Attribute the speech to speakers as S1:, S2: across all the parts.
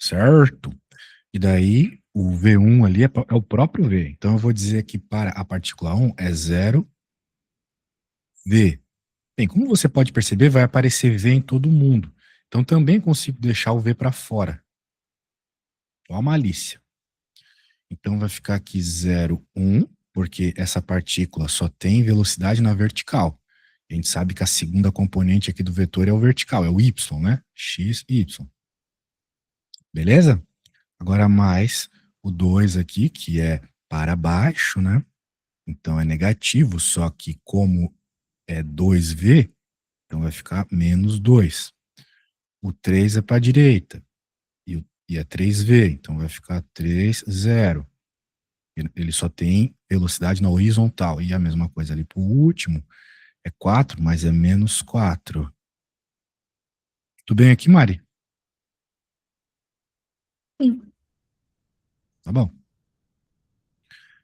S1: certo? E daí, o V1 ali é o próprio V. Então, eu vou dizer que para a partícula 1 é 0V. Bem, como você pode perceber, vai aparecer V em todo mundo. Então, também consigo deixar o V para fora. Ó a malícia. Então, vai ficar aqui 0, 1, porque essa partícula só tem velocidade na vertical. A gente sabe que a segunda componente aqui do vetor é o vertical, é o y, né? X, y. Beleza? Agora mais o 2 aqui, que é para baixo, né? Então é negativo, só que como é 2V, então vai ficar menos 2. O 3 é para a direita, e é 3V, então vai ficar 3, 0. Ele só tem velocidade na horizontal, e a mesma coisa ali para o último, é 4, mas é menos 4. Tudo bem aqui, Mari?
S2: Sim.
S1: Tá bom.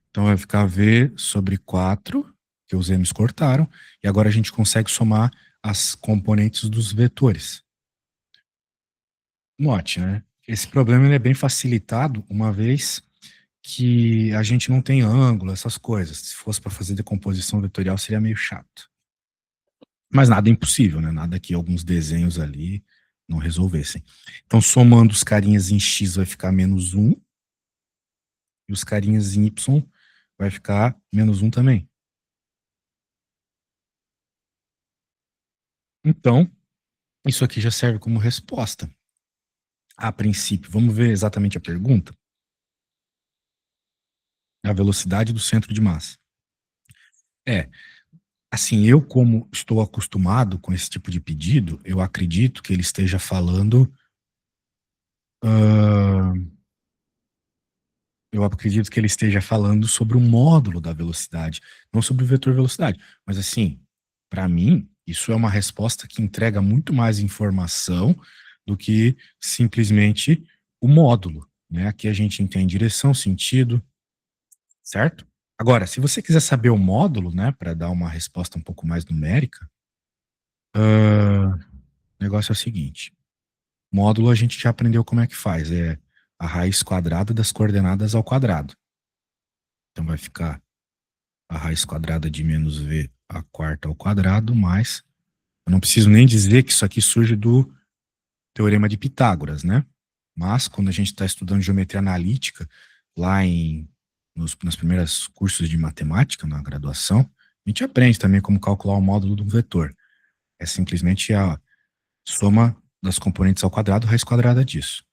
S1: Então vai ficar V sobre 4, que os m's cortaram, e agora a gente consegue somar as componentes dos vetores. Note, né? Esse problema ele é bem facilitado, uma vez que a gente não tem ângulo, essas coisas. Se fosse para fazer decomposição vetorial, seria meio chato. Mas nada é impossível, né? Nada que alguns desenhos ali não resolvessem. Então, somando os carinhas em x vai ficar menos 1, e os carinhas em y vai ficar menos 1 também. Então, isso aqui já serve como resposta. A princípio, vamos ver exatamente a pergunta? A velocidade do centro de massa. Assim, eu como estou acostumado com esse tipo de pedido, eu acredito que ele esteja falando, eu acredito que ele esteja falando sobre o módulo da velocidade, não sobre o vetor velocidade. Mas assim, para mim, isso é uma resposta que entrega muito mais informação do que simplesmente o módulo, né? Aqui a gente entende direção, sentido, certo? Agora, se você quiser saber o módulo, né, para dar uma resposta um pouco mais numérica, o negócio é o seguinte: módulo a gente já aprendeu como é que faz, é a raiz quadrada das coordenadas ao quadrado. Então vai ficar a raiz quadrada de menos v a quarta ao quadrado, mais, eu não preciso nem dizer que isso aqui surge do teorema de Pitágoras, né? Mas quando a gente está estudando geometria analítica, lá nas primeiras cursos de matemática, na graduação, a gente aprende também como calcular o módulo de um vetor. É simplesmente a soma das componentes ao quadrado, raiz quadrada disso.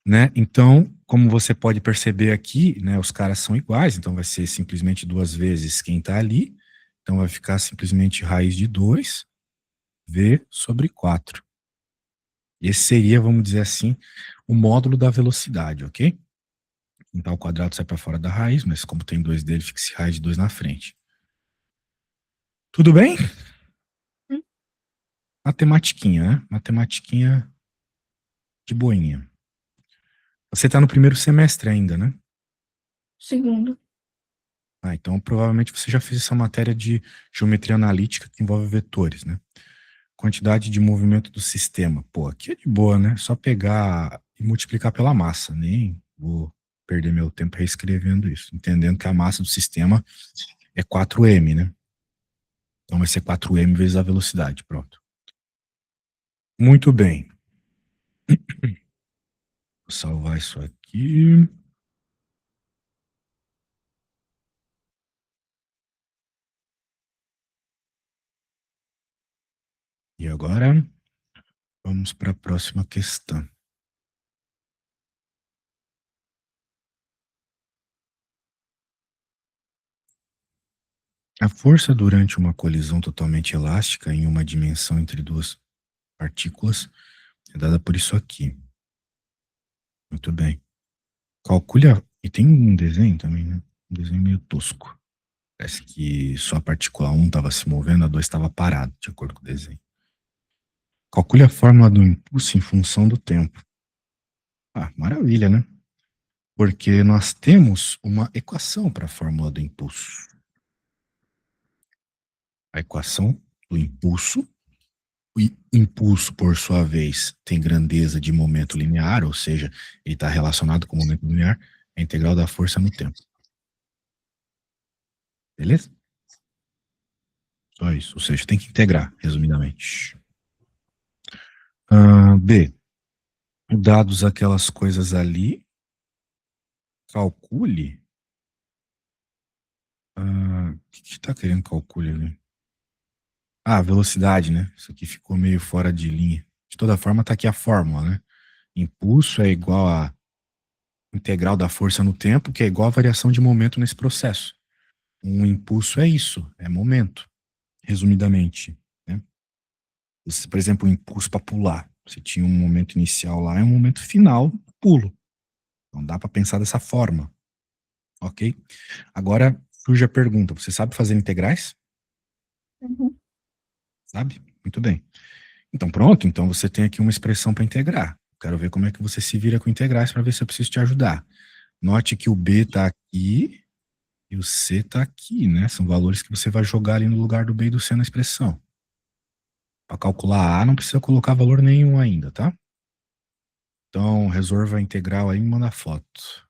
S1: Né? Então, como você pode perceber aqui, né, os caras são iguais, então vai ser simplesmente 2 vezes quem está ali, então vai ficar simplesmente raiz de 2, V sobre 4. Esse seria, vamos dizer assim, o módulo da velocidade, ok? Então o quadrado sai para fora da raiz, mas como tem 2 dele, fica esse raiz de 2 na frente. Tudo bem?
S2: Hum.
S1: Matematiquinha, né? Matematiquinha de boinha. Você está no primeiro semestre ainda, né?
S2: Segundo.
S1: Ah, então provavelmente você já fez essa matéria de geometria analítica que envolve vetores, né? Quantidade de movimento do sistema. Pô, aqui é de boa, né? Só pegar e multiplicar pela massa. Nem vou perder meu tempo reescrevendo isso. Entendendo que a massa do sistema é 4m, né? Então vai ser 4m vezes a velocidade. Pronto. Muito bem. Vou salvar isso aqui. E agora vamos para a próxima questão. A força durante uma colisão totalmente elástica em uma dimensão entre duas partículas é dada por isso aqui. Muito bem. Calcule a... E tem um desenho também, né? Um desenho meio tosco. Parece que só a partícula 1 estava se movendo, a 2 estava parada, de acordo com o desenho. Calcule a fórmula do impulso em função do tempo. Ah, maravilha, né? Porque nós temos uma equação para a fórmula do impulso. A equação do impulso O impulso, por sua vez, tem grandeza de momento linear, ou seja, ele está relacionado com o momento linear, é a integral da força no tempo. Beleza? Só isso. Ou seja, tem que integrar, resumidamente. B. Dados aquelas coisas ali, calcule. O que está querendo calcule ali? Velocidade, né? Isso aqui ficou meio fora de linha. De toda forma, está aqui a fórmula, né? Impulso é igual a integral da força no tempo, que é igual a variação de momento nesse processo. Um impulso é isso, é momento, resumidamente, né? Por exemplo, o impulso para pular. Você tinha um momento inicial lá e um momento final do pulo. Então dá para pensar dessa forma, ok? Agora surge a pergunta: você sabe fazer integrais?
S2: Uhum.
S1: Sabe? Muito bem. Então pronto, então você tem aqui uma expressão para integrar. Quero ver como é que você se vira com integrais para ver se eu preciso te ajudar. Note que o B está aqui e o C está aqui, né? São valores que você vai jogar ali no lugar do B e do C na expressão. Para calcular A, não precisa colocar valor nenhum ainda, tá? Então, resolva a integral aí e me manda foto.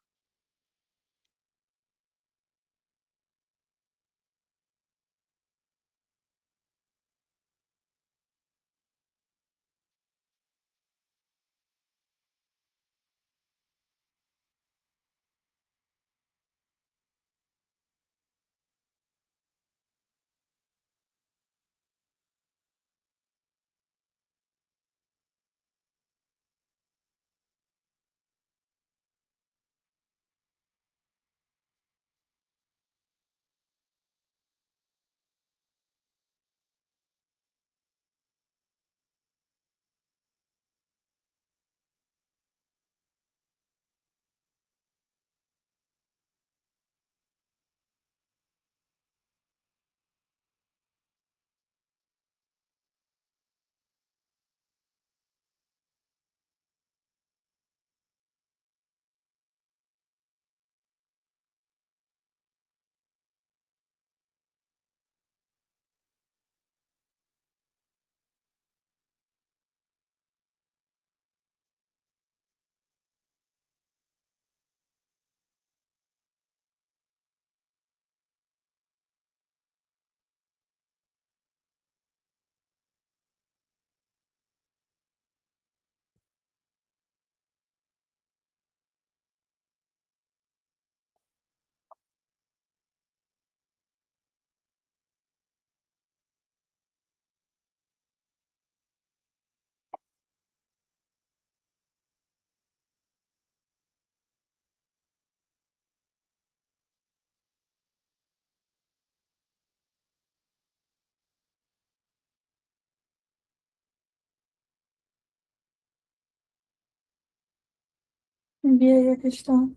S2: Enviei a questão.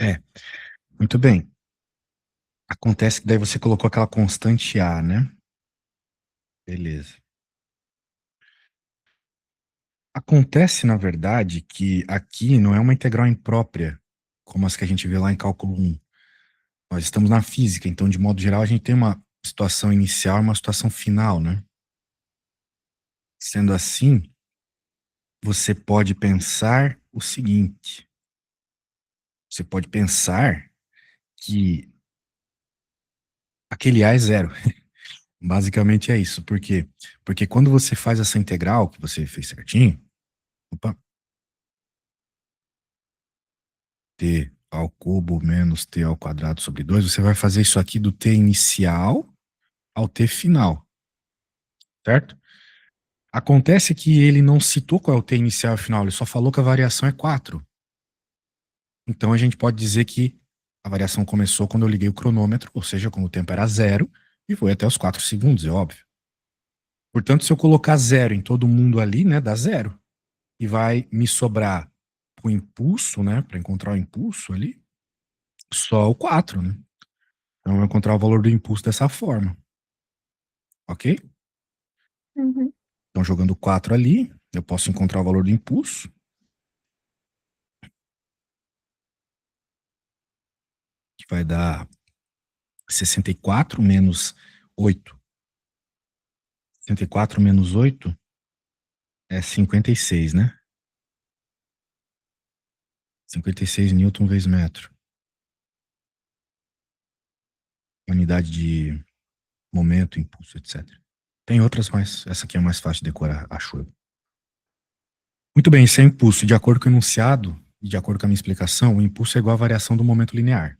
S1: É, muito bem. Acontece que daí você colocou aquela constante A, né? Beleza. Acontece, na verdade, que aqui não é uma integral imprópria, como as que a gente vê lá em cálculo 1. Nós estamos na física, então, de modo geral, a gente tem uma situação inicial e uma situação final, né? Sendo assim, você pode pensar o seguinte: você pode pensar que aquele A é zero. Basicamente é isso. Por quê? Porque quando você faz essa integral, que você fez certinho, opa, t ao cubo menos t ao quadrado sobre 2, você vai fazer isso aqui do t inicial ao t final, certo? Acontece que ele não citou qual é o t inicial e final, ele só falou que a variação é 4. Então a gente pode dizer que a variação começou quando eu liguei o cronômetro, ou seja, quando o tempo era zero, e foi até os 4 segundos, é óbvio. Portanto, se eu colocar zero em todo mundo ali, né, dá zero. E vai me sobrar o impulso, né, para encontrar o impulso ali, só o 4, né? Então eu vou encontrar o valor do impulso dessa forma, ok?
S2: Uhum.
S1: Então jogando 4 ali, eu posso encontrar o valor do impulso, que vai dar 64 menos 8. 64 menos 8 é 56, né? 56 newton vezes metro. Unidade de momento, impulso, etc. Tem outras, mas essa aqui é mais fácil de decorar, acho eu. Muito bem, esse é o impulso. De acordo com o enunciado e de acordo com a minha explicação, o impulso é igual à variação do momento linear.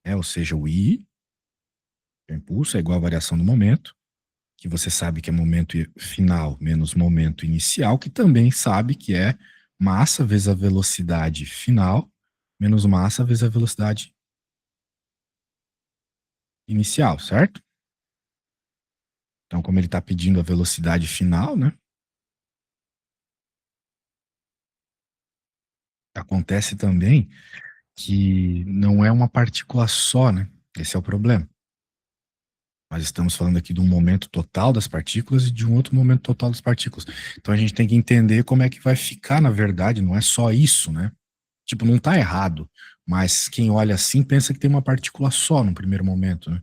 S1: Ou seja, o I, o impulso, é igual à variação do momento, que você sabe que é momento final menos momento inicial, que também sabe que é massa vezes a velocidade final menos massa vezes a velocidade inicial, certo? Então, como ele está pedindo a velocidade final, né? Acontece também que não é uma partícula só, né? Esse é o problema. Nós estamos falando aqui de um momento total das partículas e de um outro momento total das partículas. Então a gente tem que entender como é que vai ficar, na verdade, não é só isso, né? Tipo, não está errado, mas quem olha assim pensa que tem uma partícula só no primeiro momento, né?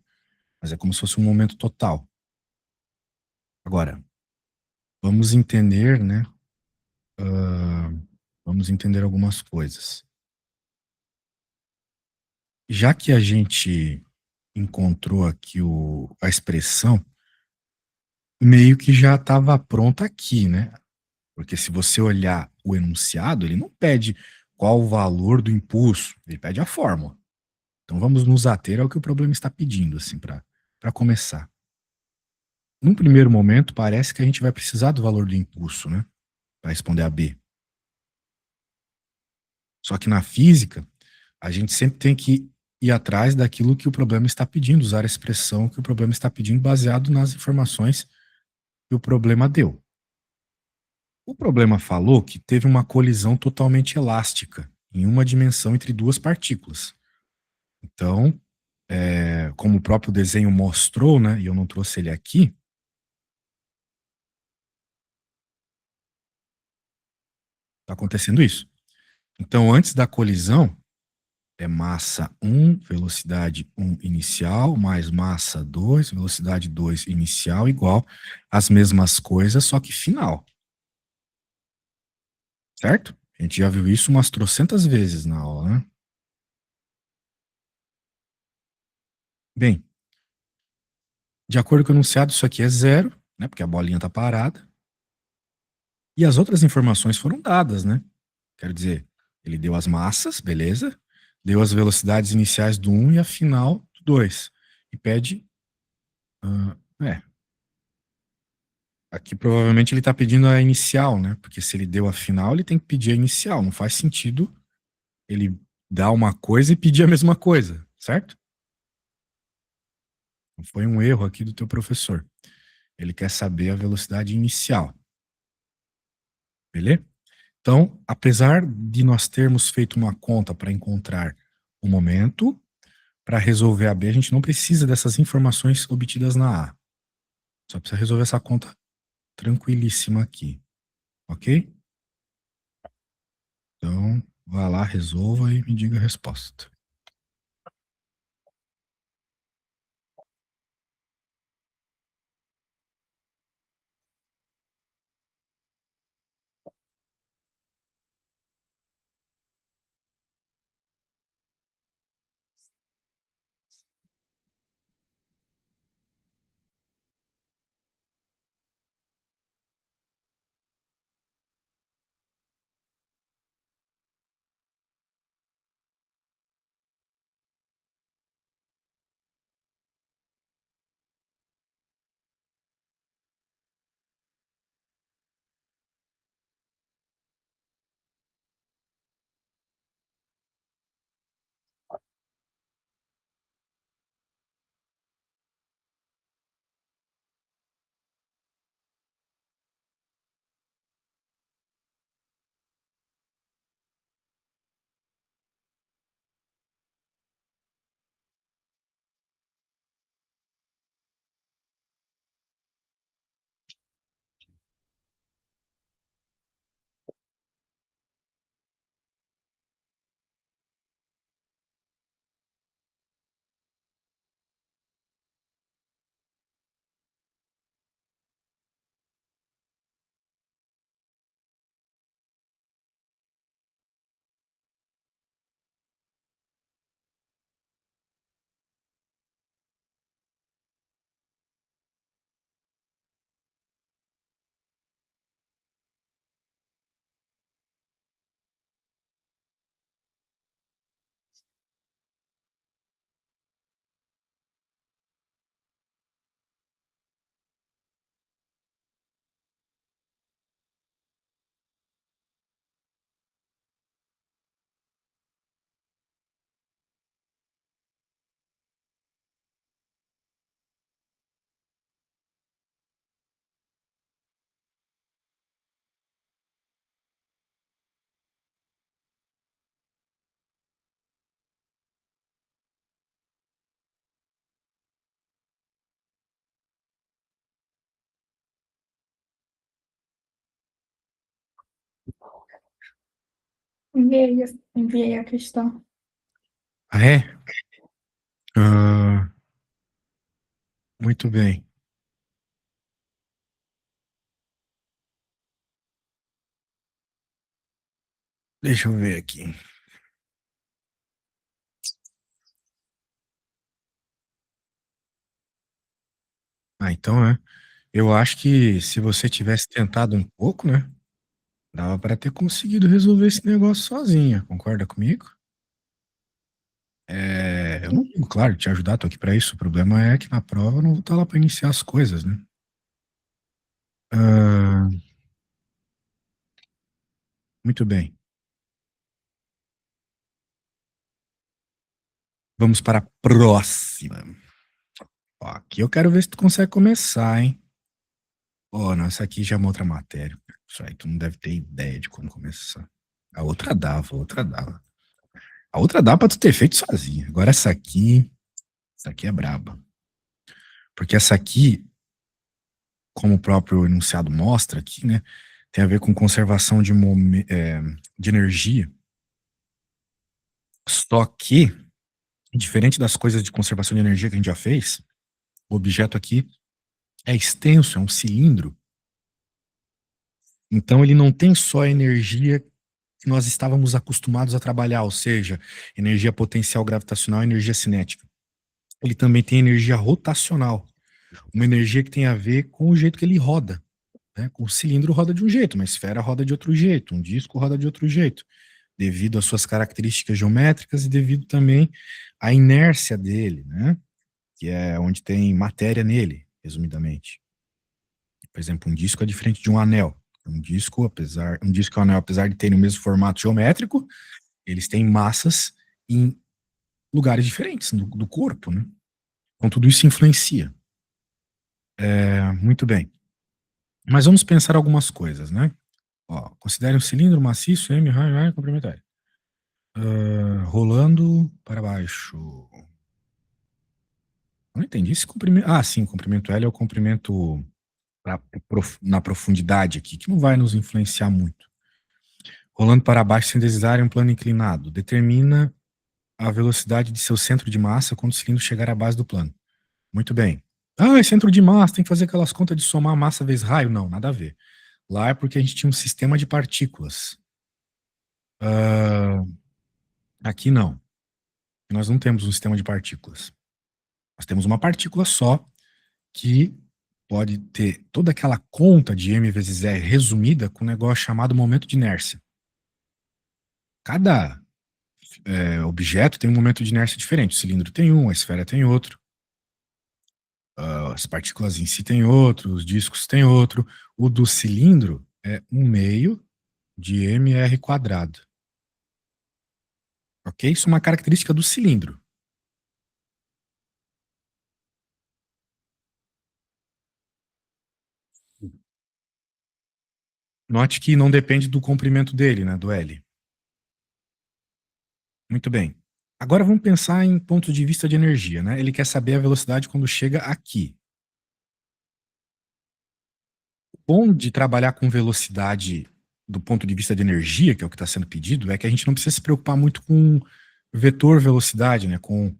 S1: Mas é como se fosse um momento total. Agora, vamos entender, né? Ah, vamos entender algumas coisas. Já que a gente encontrou aqui a expressão, meio que já estava pronta aqui, né? Porque se você olhar o enunciado, ele não pede qual o valor do impulso, ele pede a fórmula. Então vamos nos ater ao que o problema está pedindo, assim, para começar. Num primeiro momento, parece que a gente vai precisar do valor do impulso, né? Para responder a B. Só que na física, a gente sempre tem que ir atrás daquilo que o problema está pedindo, usar a expressão que o problema está pedindo, baseado nas informações que o problema deu. O problema falou que teve uma colisão totalmente elástica, em uma dimensão entre duas partículas. Então, como o próprio desenho mostrou, né, e eu não trouxe ele aqui, está acontecendo isso. Então, antes da colisão, é massa 1, velocidade 1 inicial, mais massa 2, velocidade 2 inicial, igual as mesmas coisas, só que final. Certo? A gente já viu isso umas trocentas vezes na aula, né? Bem, de acordo com o enunciado, isso aqui é zero, né? Porque a bolinha está parada. E as outras informações foram dadas, né? Quero dizer, ele deu as massas, beleza? Deu as velocidades iniciais do 1 e a final do 2. E pede. Uh, é. Aqui provavelmente ele está pedindo a inicial, né? Porque se ele deu a final, ele tem que pedir a inicial. Não faz sentido ele dar uma coisa e pedir a mesma coisa, certo? Foi um erro aqui do teu professor. Ele quer saber a velocidade inicial. Beleza? Então, apesar de nós termos feito uma conta para encontrar o momento, para resolver a B, a gente não precisa dessas informações obtidas na A. Só precisa resolver essa conta tranquilíssima aqui. Ok? Então, vá lá, resolva e me diga a resposta.
S2: Enviei a questão.
S1: Ah, é? Ah, muito bem. Deixa eu ver aqui. Ah, então é. Eu acho que se você tivesse tentado um pouco, né? Dava para ter conseguido resolver esse negócio sozinha. Concorda comigo? Eu não digo, claro, te ajudar, tô aqui para isso. O problema é que na prova eu não vou estar lá para iniciar as coisas, né? Ah, muito bem. Vamos para a próxima. Ó, aqui eu quero ver se tu consegue começar, hein? Ó, não, essa aqui já é uma outra matéria. Isso aí tu não deve ter ideia de como começar. A outra dava. A outra dá pra tu ter feito sozinha. Agora essa aqui é braba. Porque essa aqui, como o próprio enunciado mostra aqui, né, tem a ver com conservação de energia. Só que, diferente das coisas de conservação de energia que a gente já fez, o objeto aqui é extenso, é um cilindro. Então ele não tem só a energia que nós estávamos acostumados a trabalhar, ou seja, energia potencial gravitacional e energia cinética. Ele também tem energia rotacional, uma energia que tem a ver com o jeito que ele roda. Né? O cilindro roda de um jeito, uma esfera roda de outro jeito, um disco roda de outro jeito, devido às suas características geométricas e devido também à inércia dele, né? Que é onde tem matéria nele, resumidamente. Por exemplo, um disco é diferente de um anel. Um disco e um anel, apesar de terem o mesmo formato geométrico, eles têm massas em lugares diferentes do corpo, né? Então tudo isso influencia. Muito bem. Mas vamos pensar algumas coisas, né? Ó, considere um cilindro maciço, M, complementar. Rolando para baixo. Não entendi esse comprimento. Ah, sim, comprimento L é o comprimento na profundidade aqui, que não vai nos influenciar muito. Rolando para baixo sem deslizar em um plano inclinado. Determina a velocidade de seu centro de massa quando o cilindro chegar à base do plano. Muito bem. Ah, é centro de massa, tem que fazer aquelas contas de somar massa vezes raio? Não, nada a ver. Lá é porque a gente tinha um sistema de partículas. Ah, aqui não. Nós não temos um sistema de partículas. Nós temos uma partícula só que pode ter toda aquela conta de m vezes r resumida com um negócio chamado momento de inércia. Cada objeto tem um momento de inércia diferente. O cilindro tem um, a esfera tem outro, as partículas em si tem outro, os discos tem outro. O do cilindro é 1/2 de mr quadrado. Ok? Isso é uma característica do cilindro. Note que não depende do comprimento dele, né, do L. Muito bem. Agora vamos pensar em pontos de vista de energia, né? Ele quer saber a velocidade quando chega aqui. O bom de trabalhar com velocidade do ponto de vista de energia, que é o que está sendo pedido, é que a gente não precisa se preocupar muito com vetor velocidade, né? Com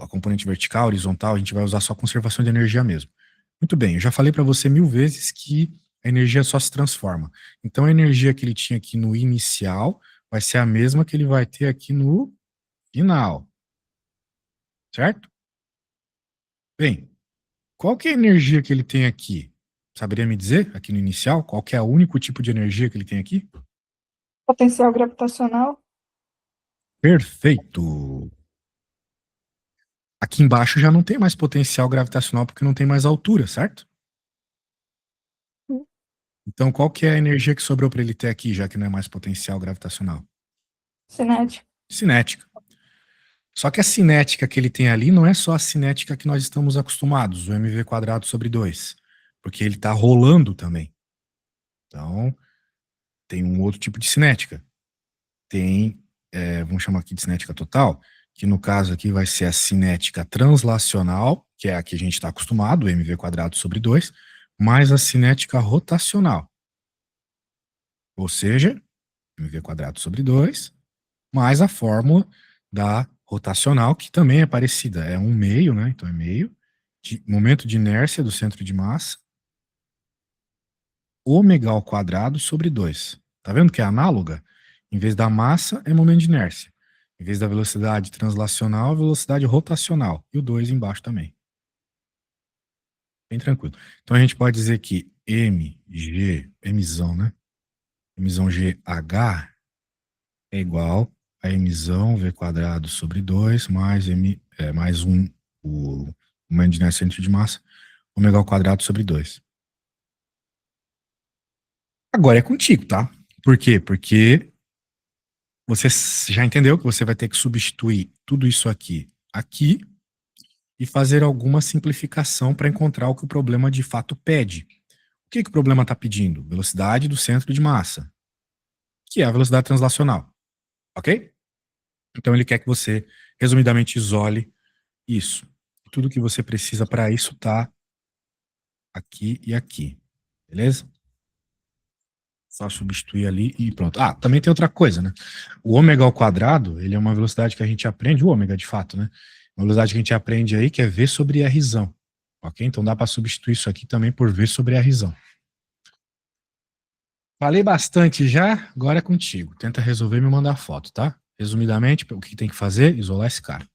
S1: a componente vertical, horizontal, a gente vai usar só conservação de energia mesmo. Muito bem, eu já falei para você 1000 vezes que a energia só se transforma. Então a energia que ele tinha aqui no inicial vai ser a mesma que ele vai ter aqui no final, certo? Bem, qual que é a energia que ele tem aqui? Saberia me dizer, aqui no inicial, qual que é o único tipo de energia que ele tem aqui?
S2: Potencial gravitacional.
S1: Perfeito. Aqui embaixo já não tem mais potencial gravitacional porque não tem mais altura, certo? Então, qual que é a energia que sobrou para ele ter aqui, já que não é mais potencial gravitacional?
S2: Cinética.
S1: Cinética. Só que a cinética que ele tem ali não é só a cinética que nós estamos acostumados, o mv quadrado sobre 2, porque ele está rolando também. Então, tem um outro tipo de cinética. Tem, vamos chamar aqui de cinética total, que no caso aqui vai ser a cinética translacional, que é a que a gente está acostumado, mv quadrado sobre 2, mais a cinética rotacional. Ou seja, mv quadrado sobre 2, mais a fórmula da rotacional, que também é parecida, é 1 meio, né? Então é meio, de momento de inércia do centro de massa, ômega ao quadrado sobre 2. Tá vendo que é análoga? Em vez da massa, é momento de inércia. Em vez da velocidade translacional, velocidade rotacional. E o 2 embaixo também. Bem tranquilo. Então a gente pode dizer que mg, mzão, né? Mzão GH é igual a mzão v quadrado sobre 2 mais, mais 1, o momento de inércia centro de massa, ômega ao quadrado sobre 2. Agora é contigo, tá? Por quê? Porque você já entendeu que você vai ter que substituir tudo isso aqui e fazer alguma simplificação para encontrar o que o problema de fato pede. O que o problema está pedindo? Velocidade do centro de massa, que é a velocidade translacional, ok? Então ele quer que você, resumidamente, isole isso. Tudo que você precisa para isso está aqui e aqui, beleza? Só substituir ali e pronto. Ah, também tem outra coisa, né? O ômega ao quadrado, ele é uma velocidade que a gente aprende, o ômega de fato, né? Uma velocidade que a gente aprende aí que é V sobre Rzão, ok? Então dá para substituir isso aqui também por V sobre Rzão. Falei bastante já, agora é contigo. Tenta resolver e me mandar foto, tá? Resumidamente, o que tem que fazer? Isolar esse cara.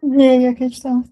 S2: E aí a questão?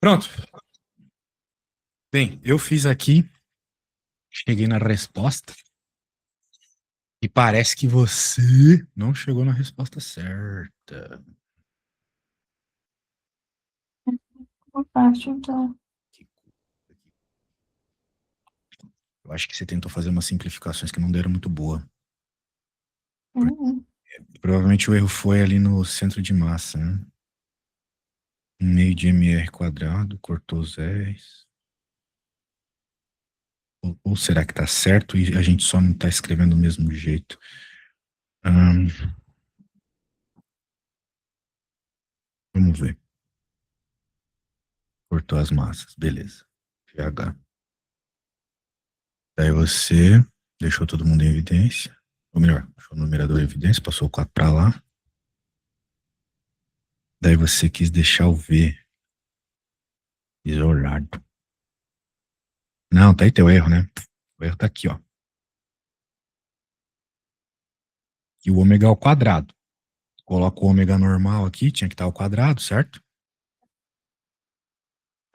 S1: Pronto. Bem, eu fiz aqui, cheguei na resposta e parece que você não chegou na resposta certa.
S2: Uma parte, então.
S1: Eu acho que você tentou fazer umas simplificações que não deram muito boa.
S2: Uhum.
S1: Provavelmente o erro foi ali no centro de massa, né? Meio de mr quadrado, cortou os R's. Ou será que tá certo e a gente só não tá escrevendo do mesmo jeito? Hum, vamos ver. Cortou as massas, beleza. GH. Daí você deixou todo mundo em evidência. Ou melhor, deixou o numerador em evidência, passou o 4 para lá. Daí você quis deixar o V isolado. Não, tá aí teu erro, né? O erro tá aqui, ó. E o ômega ao quadrado. Coloca o ômega normal aqui, tinha que estar ao quadrado, certo?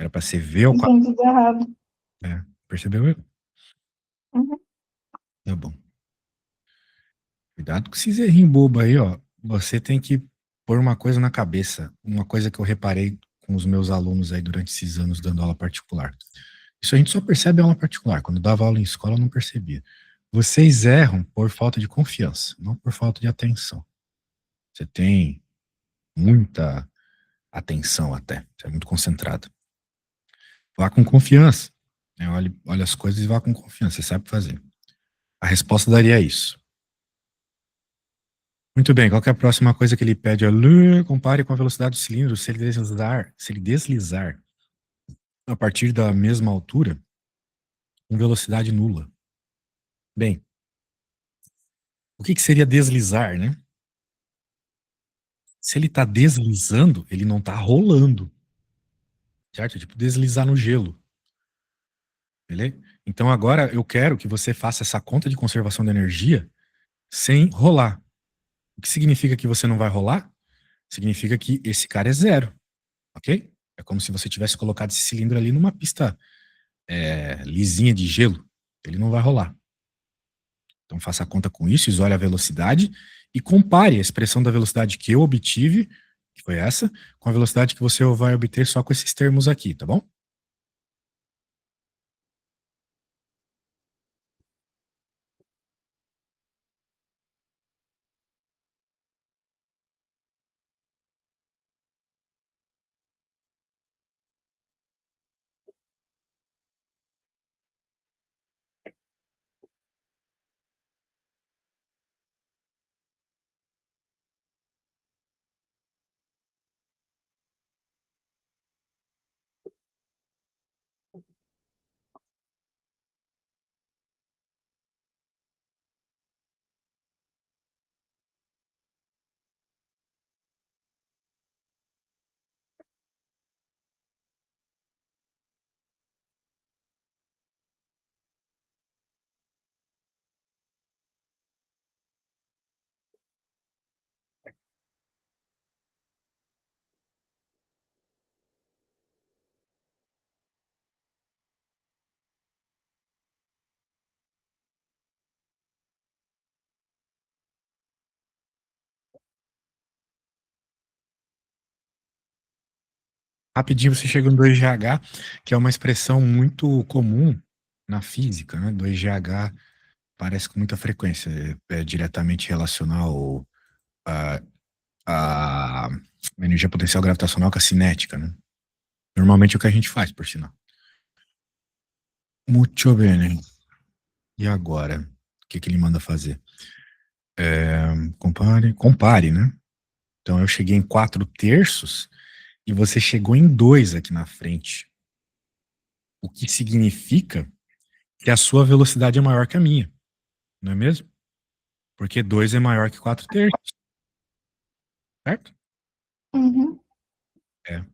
S1: Era para ser V ao quadrado.
S2: Entendi errado.
S1: É, percebeu?
S2: Uhum.
S1: Tá bom. Cuidado com esses errinhos bobo aí, ó. Você tem que pôr uma coisa na cabeça. Uma coisa que eu reparei com os meus alunos aí durante esses anos dando aula particular. Isso a gente só percebe em aula particular. Quando dava aula em escola, eu não percebia. Vocês erram por falta de confiança, não por falta de atenção. Você tem muita atenção até. Você é muito concentrado. Vá com confiança. Né? Olhe as coisas e vá com confiança. Você sabe fazer. A resposta daria isso. Muito bem, qual que é a próxima coisa que ele pede? Compare com a velocidade do cilindro se ele deslizar a partir da mesma altura com velocidade nula. Bem, o que seria deslizar, né? Se ele está deslizando, ele não está rolando, certo? Tipo, deslizar no gelo, beleza? Então agora eu quero que você faça essa conta de conservação de energia sem rolar. O que significa que você não vai rolar? Significa que esse cara é zero, ok? É como se você tivesse colocado esse cilindro ali numa pista lisinha de gelo. Ele não vai rolar. Então faça a conta com isso, isole a velocidade e compare a expressão da velocidade que eu obtive, que foi essa, com a velocidade que você vai obter só com esses termos aqui, tá bom? Rapidinho você chega no 2GH, que é uma expressão muito comum na física, né? 2GH parece com muita frequência, é diretamente relacional à, à energia potencial gravitacional com a cinética, né? Normalmente é o que a gente faz, por sinal. Muito bem. E agora? O que ele manda fazer? Compare, né? Então eu cheguei em 4/3 e você chegou em 2 aqui na frente. O que significa que a sua velocidade é maior que a minha, não é mesmo? Porque 2 é maior que 4/3, certo?
S2: Uhum.
S1: É,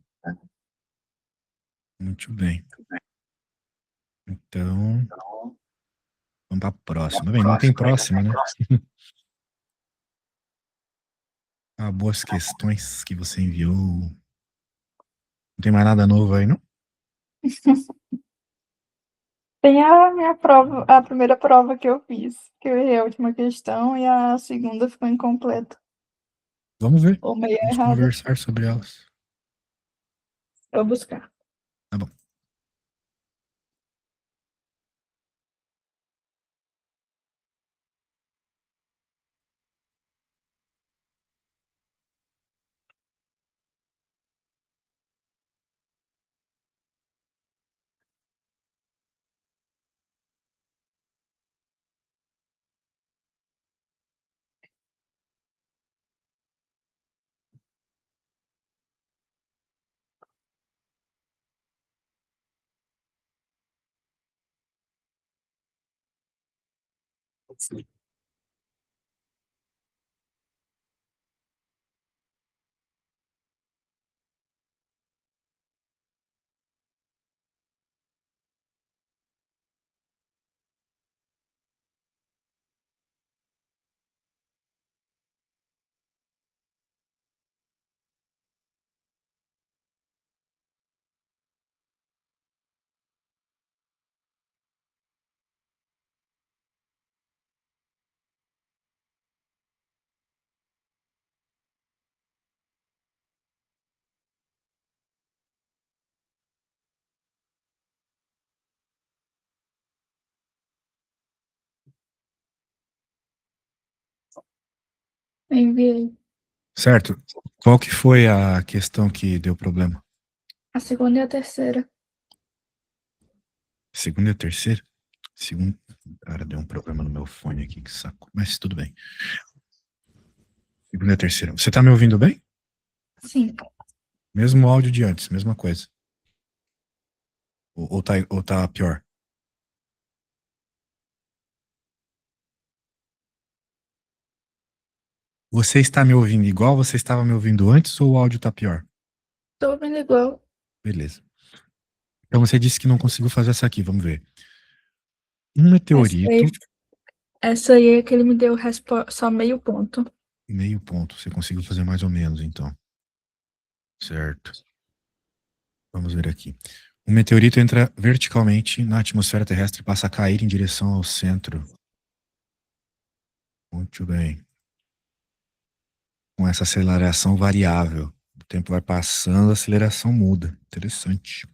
S1: muito bem. Então, vamos para a próxima. Bem, não tem próxima, né? Ah, boas questões que você enviou. Não tem mais nada novo aí, não?
S2: Tem a minha prova, a primeira prova que eu fiz, que eu errei a última questão e a segunda ficou incompleta,
S1: Vamos ver.
S2: ou meio
S1: Vamos
S2: errada.
S1: conversar sobre elas.
S2: Eu vou buscar.
S1: Tá bom.
S2: Enviei.
S1: Certo. Qual que foi a questão que deu problema?
S2: A segunda e a terceira.
S1: Segunda e a terceira? Segunda. Cara, deu um problema no meu fone aqui, que saco. Mas tudo bem. Segunda e a terceira. Você tá me ouvindo bem?
S2: Sim.
S1: Mesmo áudio de antes, mesma coisa. Ou tá pior? Você está me ouvindo igual você estava me ouvindo antes ou o áudio tá pior?
S2: Tô ouvindo igual.
S1: Beleza. Então você disse que não conseguiu fazer essa aqui, vamos ver. Um
S2: Essa aí,
S1: meteorito,
S2: essa aí é que ele me deu só meio ponto.
S1: meio ponto. Você conseguiu fazer mais ou menos, então. Certo. Vamos ver aqui. Um meteorito entra verticalmente na atmosfera terrestre e passa a cair em direção ao centro. Muito bem. Com essa aceleração variável. O tempo vai passando, a aceleração muda. Interessante.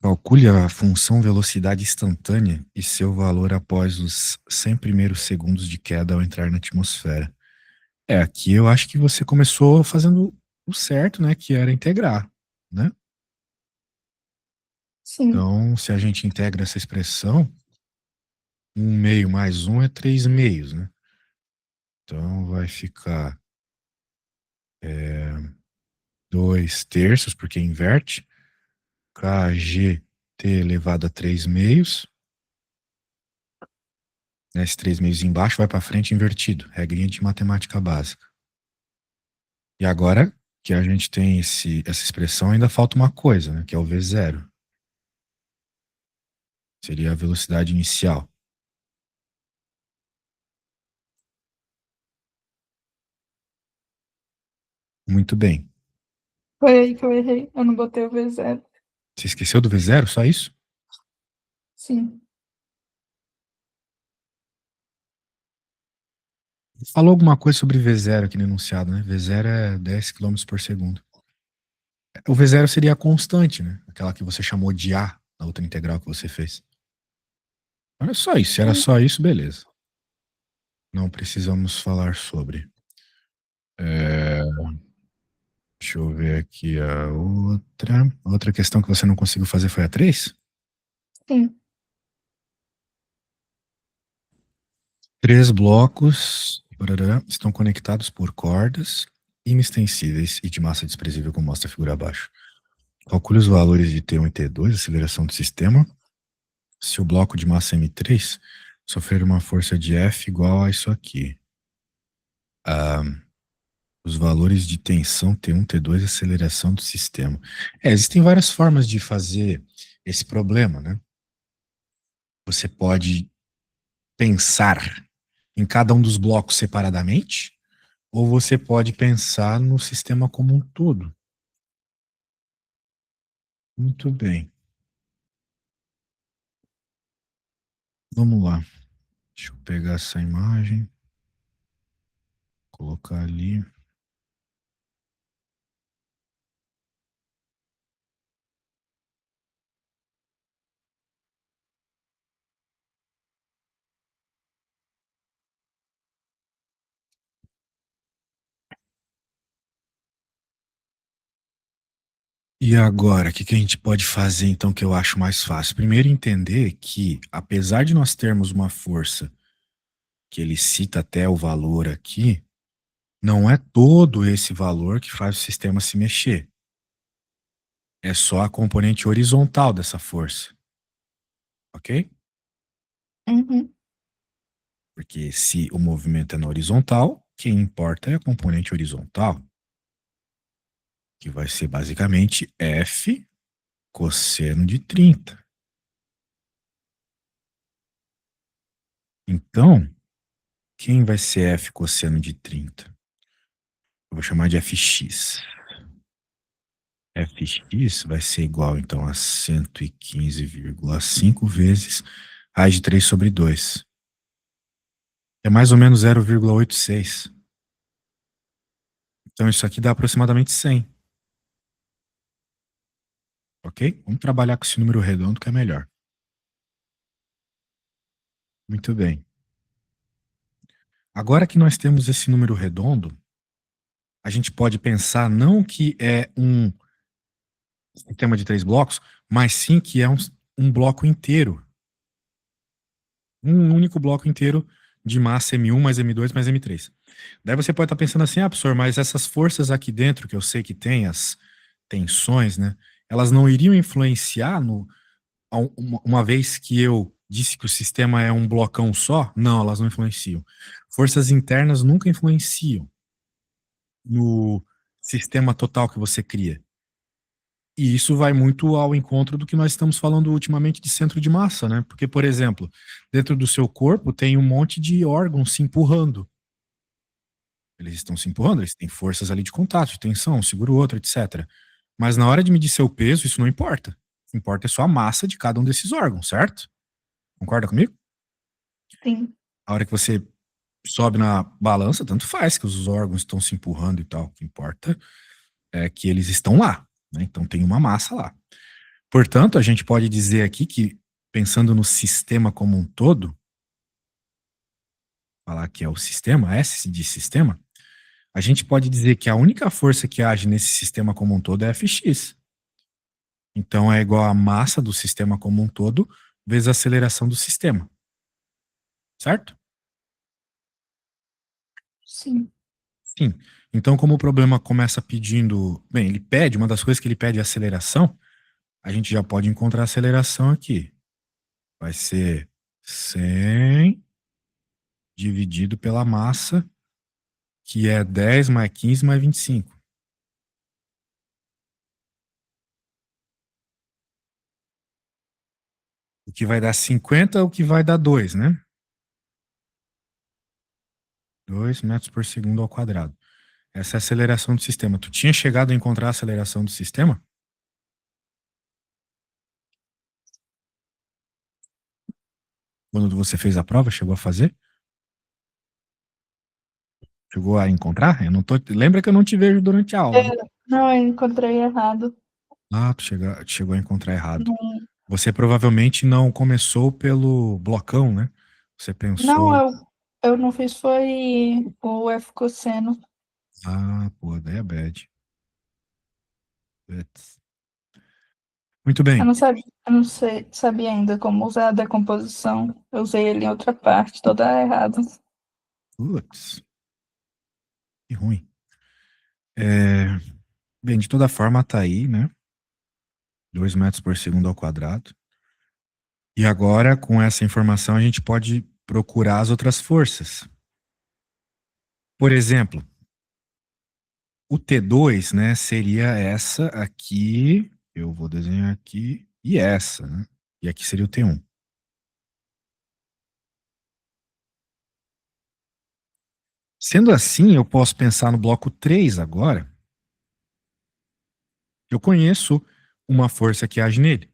S1: Calcule a função velocidade instantânea e seu valor após os 100 primeiros segundos de queda ao entrar na atmosfera. Aqui eu acho que você começou fazendo o certo, né? Que era integrar, né?
S2: Sim.
S1: Então, se a gente integra essa expressão, 1/2 mais 1 é 3/2, né? Então vai ficar 2/3, porque inverte, kgt elevado a 3/2. Esse 3/2 embaixo vai para frente invertido. Regrinha de matemática básica. E agora que a gente tem essa expressão, ainda falta uma coisa, né? Que é o V0. Seria a velocidade inicial. Muito bem.
S2: Foi aí que eu errei. Eu não botei o V0.
S1: Você esqueceu do V0? Só isso?
S2: Sim.
S1: Falou alguma coisa sobre V0 aqui no enunciado, né? V0 é 10 km por segundo. O V0 seria a constante, né? Aquela que você chamou de A na outra integral que você fez. Era só isso. Se era
S2: Hum,
S1: só isso, beleza. Não precisamos falar sobre. É, deixa eu ver aqui a outra. A outra questão que você não conseguiu fazer foi a 3.
S2: sim.
S1: Três blocos barará, estão conectados por cordas inextensíveis e de massa desprezível, como mostra a figura abaixo. Calcule os valores de T1 e T2, aceleração do sistema, se o bloco de massa M3 sofrer uma força de F igual a isso aqui. Ah, os valores de tensão T1, T2 e aceleração do sistema. Existem várias formas de fazer esse problema, né? Você pode pensar em cada um dos blocos separadamente, ou você pode pensar no sistema como um todo. Muito bem. Vamos lá. Deixa eu pegar essa imagem, colocar ali. E agora, o que que a gente pode fazer então que eu acho mais fácil? Primeiro, entender que, apesar de nós termos uma força que ele cita até o valor aqui, não é todo esse valor que faz o sistema se mexer. É só a componente horizontal dessa força, ok?
S2: Uhum.
S1: Porque se o movimento é na horizontal, quem importa é a componente horizontal, que vai ser basicamente F cosseno de 30. Então, quem vai ser F cosseno de 30? Eu vou chamar de Fx. Fx vai ser igual, então, a 115,5 vezes raiz de 3 sobre 2. É mais ou menos 0,86. Então, isso aqui dá aproximadamente 100. Ok? Vamos trabalhar com esse número redondo que é melhor. Muito bem. Agora que nós temos esse número redondo, a gente pode pensar não que é um sistema de 3 blocos, mas sim que é um bloco inteiro. Um único bloco inteiro de massa M1 mais M2 mais M3. Daí você pode estar pensando assim, professor, mas essas forças aqui dentro, que eu sei que tem, as tensões, né? Elas não iriam influenciar uma vez que eu disse que o sistema é um blocão só? Não, elas não influenciam. Forças internas nunca influenciam no sistema total que você cria. E isso vai muito ao encontro do que nós estamos falando ultimamente de centro de massa, né? Porque, por exemplo, dentro do seu corpo tem um monte de órgãos se empurrando. Eles estão se empurrando, eles têm forças ali de contato, de tensão, um segura o outro, etc. Mas na hora de medir seu peso, isso não importa. O que importa é só a massa de cada um desses órgãos, certo? Concorda comigo?
S2: Sim.
S1: A hora que você sobe na balança, tanto faz que os órgãos estão se empurrando e tal. O que importa é que eles estão lá, né? Então tem uma massa lá. Portanto, a gente pode dizer aqui que, pensando no sistema como um todo, falar que é o sistema, S de sistema, a gente pode dizer que a única força que age nesse sistema como um todo é Fx. Então é igual a massa do sistema como um todo vezes a aceleração do sistema. Certo?
S2: Sim.
S1: Sim. Então, como o problema começa pedindo. Bem, ele pede, uma das coisas que ele pede é aceleração, a gente já pode encontrar a aceleração aqui. Vai ser 100 dividido pela massa, que é 10 mais 15 mais 25. O que vai dar 50, o que vai dar 2, né? 2 metros por segundo ao quadrado. Essa é a aceleração do sistema. Tu tinha chegado a encontrar a aceleração do sistema? Quando você fez a prova, chegou a fazer? Chegou a encontrar? Eu não tô... Lembra que eu não te vejo durante a aula, né?
S2: Não, eu encontrei errado.
S1: Ah, tu chegou a encontrar errado.
S2: Não,
S1: Você provavelmente não começou pelo blocão, né? Você
S2: não,
S1: pensou,
S2: eu não fiz, foi o F cosseno.
S1: ah, pô, daí é bad. Putz. Muito bem.
S2: Eu não sei, sabia ainda como usar a decomposição. Eu usei ele em outra parte, toda errada.
S1: Putz, que ruim. É, bem, de toda forma, tá aí, né? 2 metros por segundo ao quadrado. E agora, com essa informação, a gente pode procurar as outras forças. Por exemplo, o T2, né, seria essa aqui, eu vou desenhar aqui, e essa, né? E aqui seria o T1. Sendo assim, eu posso pensar no bloco 3 agora. Eu conheço uma força que age nele.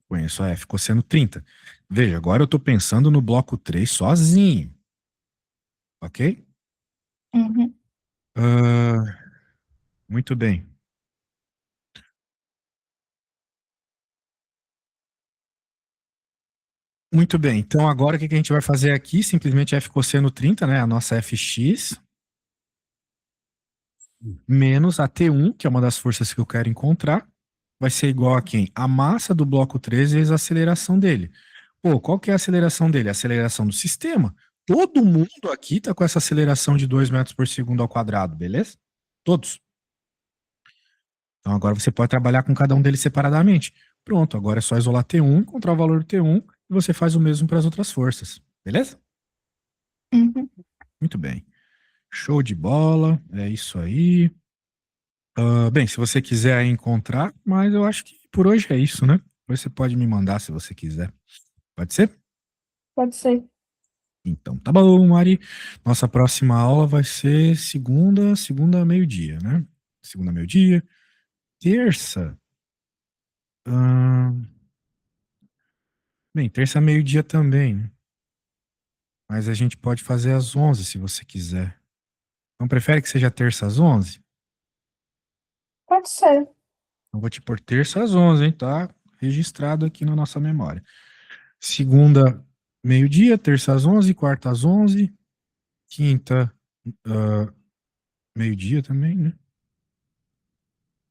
S1: Conheço a F cosseno 30. Veja, agora eu estou pensando no bloco 3 sozinho, ok?
S2: Uhum.
S1: Ah, muito bem. Muito bem. Então agora o que que a gente vai fazer aqui? Simplesmente F cosseno 30, né? A nossa Fx, menos a T1, que é uma das forças que eu quero encontrar, vai ser igual a quem? A massa do bloco 3 vezes a aceleração dele. Pô, qual que é a aceleração dele? A aceleração do sistema. Todo mundo aqui está com essa aceleração de 2 metros por segundo ao quadrado, beleza? Todos. Então agora você pode trabalhar com cada um deles separadamente. Pronto, agora é só isolar T1, encontrar o valor do T1 e você faz o mesmo para as outras forças. Beleza?
S2: Uhum.
S1: Muito bem. Show de bola. É isso aí. Bem, se você quiser aí encontrar, mas eu acho que por hoje é isso, né? Depois você pode me mandar se você quiser. Pode ser?
S2: Pode ser.
S1: Então, tá bom, Mari. Nossa próxima aula vai ser segunda meio-dia, né? Segunda meio-dia. Terça. ahn, Bem, terça meio-dia também, né? Mas a gente pode fazer às 11 se você quiser. Não prefere que seja terça às 11?
S2: Pode ser.
S1: Eu vou te pôr terça às 11, hein? Tá registrado aqui na nossa memória. Segunda, meio-dia, terça às 11, quarta às 11, quinta, ah, meio-dia também, né?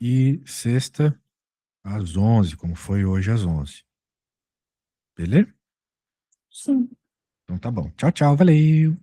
S1: E sexta às 11, como foi hoje às 11. Beleza?
S2: Sim.
S1: Então tá bom. Tchau, tchau, valeu.